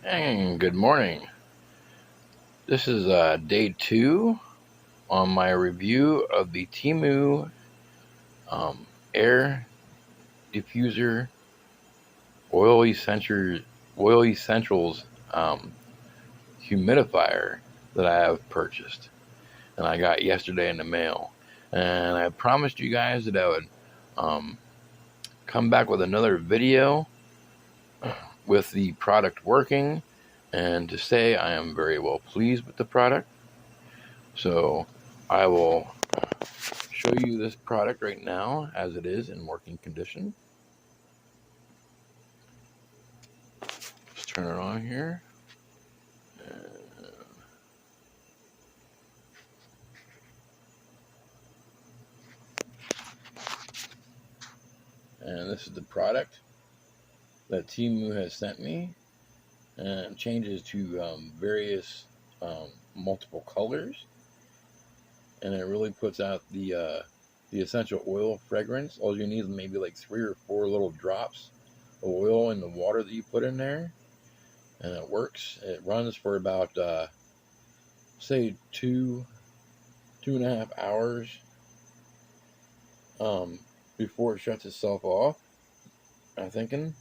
And good morning. This is day 2 on my review of the Temu air diffuser oil essentials humidifier that I have purchased and I got yesterday in the mail. And I promised you guys that I would come back with another video with the product working and to say I am very well pleased with the product. So I will show you this product right now as it is in working condition. Let's turn it on here. And this is the product that Temu has sent me, and it changes to various multiple colors, and it really puts out the essential oil fragrance. All you need is maybe like 3 or 4 little drops of oil in the water that you put in there, and it works. It runs for about say 2.5 hours before it shuts itself off. I'm thinking.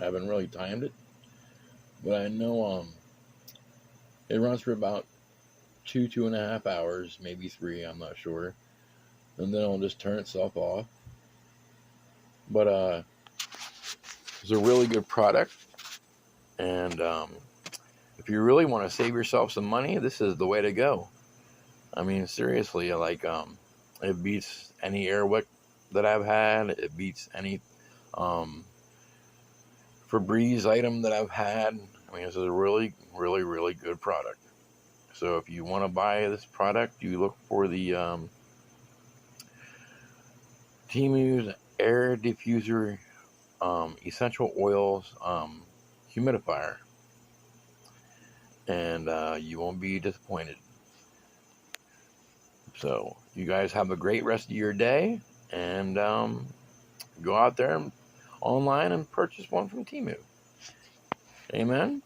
I haven't really timed it, but I know it runs for about 2.5 hours, maybe 3. I'm not sure, and then it'll just turn itself off. But it's a really good product, and if you really want to save yourself some money, this is the way to go. I mean, seriously, like it beats any air wick that I've had. It beats any Febreze item that I've had. I mean, this is a really, really, really good product. So if you want to buy this product, you look for the Temu's air diffuser essential oils humidifier, and you won't be disappointed. So you guys have a great rest of your day, and go out there and online and purchase one from Temu. Amen.